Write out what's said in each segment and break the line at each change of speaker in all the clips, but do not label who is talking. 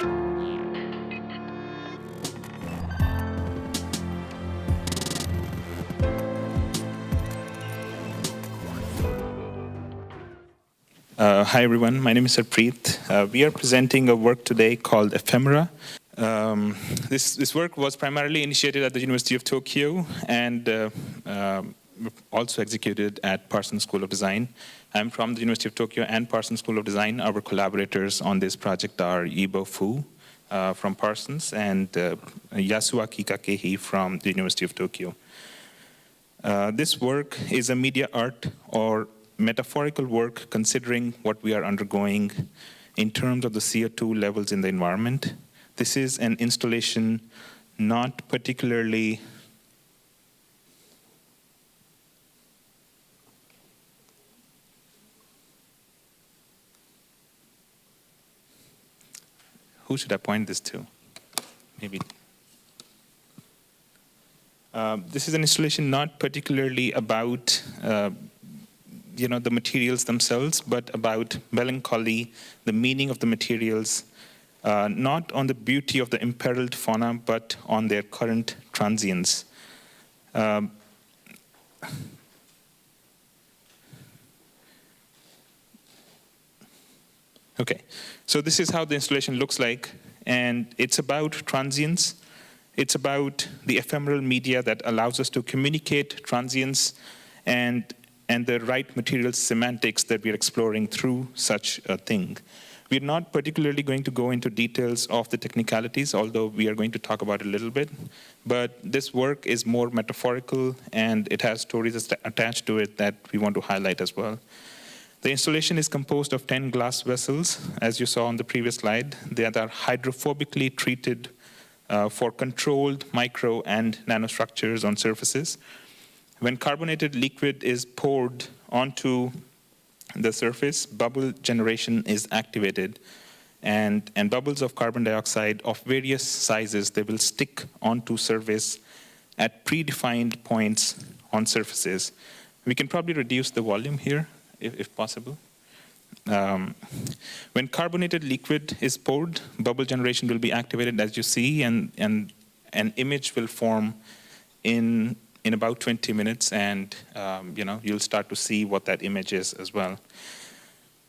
Hi, everyone. My name is Harpreet. We are presenting a work today called Ephemera. This work was primarily initiated at the University of Tokyo and also executed at Parsons School of Design. I'm from the University of Tokyo and Parsons School of Design. Our collaborators on this project are Yibo from Parsons and Yasuaki Kakehi from the University of Tokyo. This work is a media art or metaphorical work considering what we are undergoing in terms of the CO2 levels in the environment. This is an installation not particularly who should I point this to? Maybe. This is an installation not particularly about the materials themselves, but about melancholy, the meaning of the materials, not on the beauty of the imperiled fauna, but on their current transience. Okay, so this is how the installation looks like, and it's about transience. It's about the ephemeral media that allows us to communicate transience and the right material semantics that we're exploring through such a thing. We're not particularly going to go into details of the technicalities, although we are going to talk about it a little bit. But this work is more metaphorical, and it has stories attached to it that we want to highlight as well. The installation is composed of 10 glass vessels, as you saw on the previous slide. They are hydrophobically treated for controlled micro and nanostructures on surfaces. When carbonated liquid is poured onto the surface, bubble generation is activated, and bubbles of carbon dioxide of various sizes, they will stick onto surface at predefined points on surfaces. We can probably reduce the volume here, if possible. When carbonated liquid is poured, bubble generation will be activated, as you see, and an image will form in about 20 minutes, and you'll start to see what that image is as well.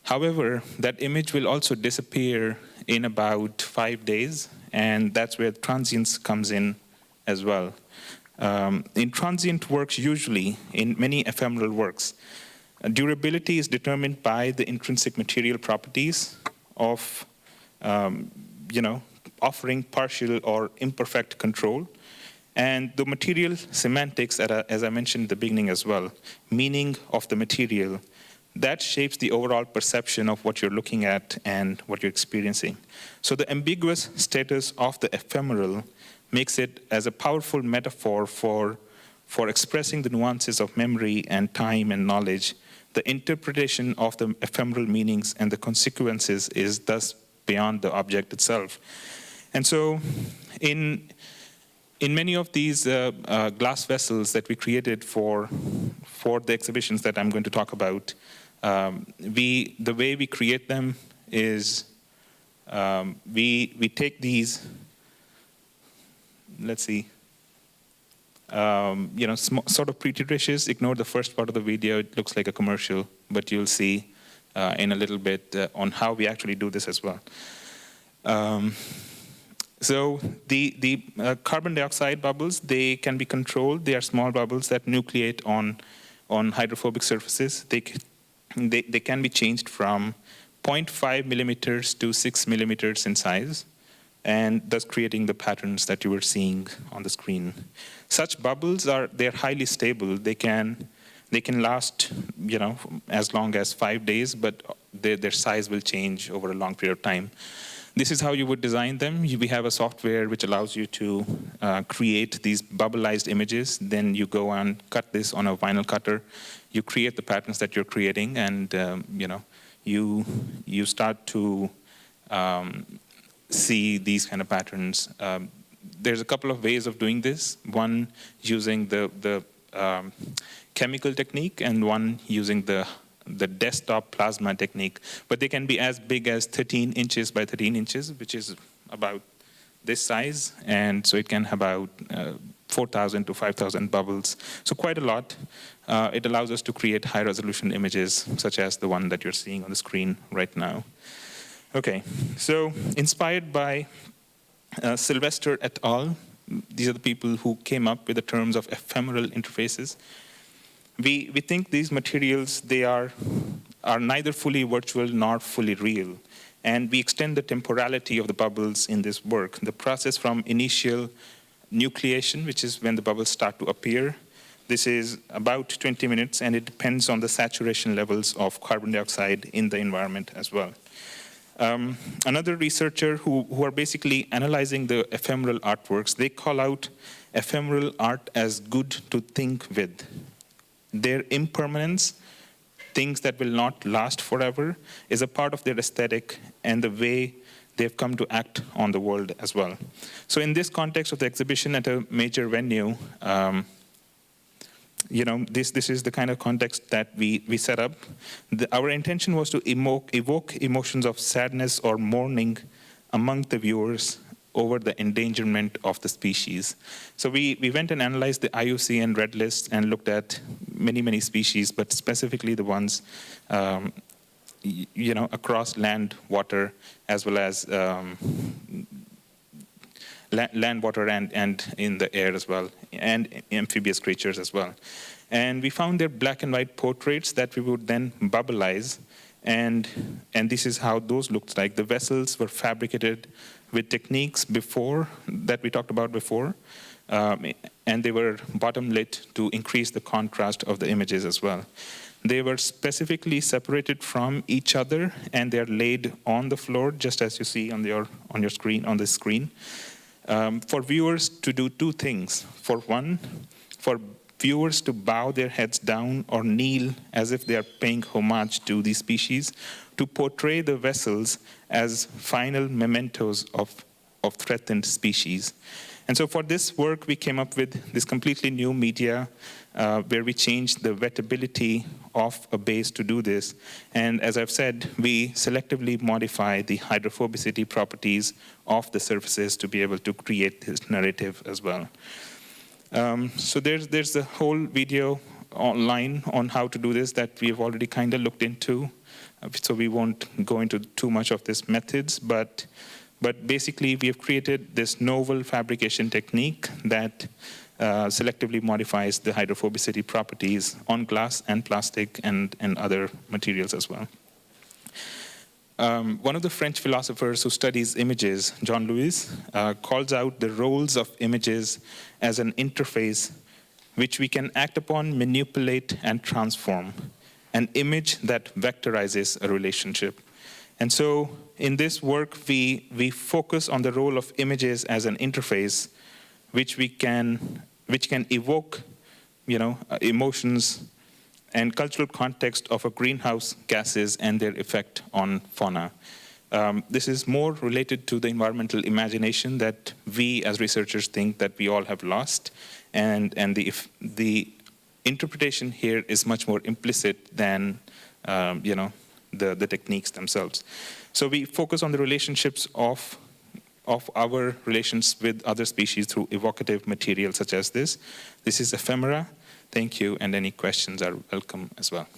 However, that image will also disappear in about 5 days, and that's where transience comes in as well. In transient works, usually, in many ephemeral works, durability is determined by the intrinsic material properties of offering partial or imperfect control. And the material semantics, as I mentioned at the beginning as well, meaning of the material, that shapes the overall perception of what you're looking at and what you're experiencing. So the ambiguous status of the ephemeral makes it as a powerful metaphor for expressing the nuances of memory and time and knowledge. The interpretation of the ephemeral meanings and the consequences is thus beyond the object itself. And so in many of these glass vessels that we created for the exhibitions that I'm going to talk about, the way we create them is we take these, let's see, sort of pretty dishes. Ignore the first part of the video. It looks like a commercial, but you'll see in a little bit on how we actually do this as well. So the carbon dioxide bubbles, they can be controlled. They are small bubbles that nucleate on hydrophobic surfaces. They can be changed from 0.5 millimeters to 6 millimeters in size, and thus creating the patterns that you were seeing on the screen. Such bubbles they're highly stable. They can last as long as 5 days, but their size will change over a long period of time. This is how you would design them. We have a software which allows you to create these bubbleized images. Then you go and cut this on a vinyl cutter. You create the patterns that you're creating, and you start to see these kind of patterns. There's a couple of ways of doing this. One using the chemical technique, and one using the desktop plasma technique, but they can be as big as 13 inches by 13 inches, which is about this size, and so it can have about 4,000 to 5,000 bubbles, so quite a lot. It allows us to create high-resolution images, such as the one that you're seeing on the screen right now. Okay, so inspired by Sylvester et al., these are the people who came up with the terms of ephemeral interfaces. We think these materials, they are neither fully virtual nor fully real. And we extend the temporality of the bubbles in this work. The process from initial nucleation, which is when the bubbles start to appear. This is about 20 minutes, and it depends on the saturation levels of carbon dioxide in the environment as well. Another researcher who are basically analyzing the ephemeral artworks, they call out ephemeral art as good to think with. Their impermanence, things that will not last forever, is a part of their aesthetic and the way they've come to act on the world as well. So in this context of the exhibition at a major venue, this is the kind of context that we set up. Our intention was to evoke emotions of sadness or mourning among the viewers over the endangerment of the species. So we went and analyzed the IUCN Red list and looked at many, many species, but specifically the ones across land, water, as well as land, water, and in the air as well, and amphibious creatures as well. And we found their black and white portraits that we would then bubbleize, and this is how those looked like. The vessels were fabricated with techniques that we talked about before, and they were bottom lit to increase the contrast of the images as well. They were specifically separated from each other, and they're laid on the floor, just as you see on your screen, on the screen, for viewers to do two things. For one, for viewers to bow their heads down or kneel as if they are paying homage to these species, to portray the vessels as final mementos of threatened species. And so for this work, we came up with this completely new media where we changed the wettability of a base to do this. And as I've said, we selectively modify the hydrophobicity properties of the surfaces to be able to create this narrative as well. So there's a whole video online on how to do this that we've already kind of looked into. So we won't go into too much of these methods, but basically we have created this novel fabrication technique that selectively modifies the hydrophobicity properties on glass and plastic and other materials as well. One of the French philosophers who studies images, Jean Louis, calls out the roles of images as an interface which we can act upon, manipulate, and transform. An image that vectorizes a relationship. And so in this work, we focus on the role of images as an interface which can evoke emotions and cultural context of a greenhouse gases and their effect on fauna. This is more related to the environmental imagination that we as researchers think that we all have lost, and the interpretation here is much more implicit than the techniques themselves. So we focus on the relationships of our relations with other species through evocative material such as this. This is ephemera. Thank you, and any questions are welcome as well.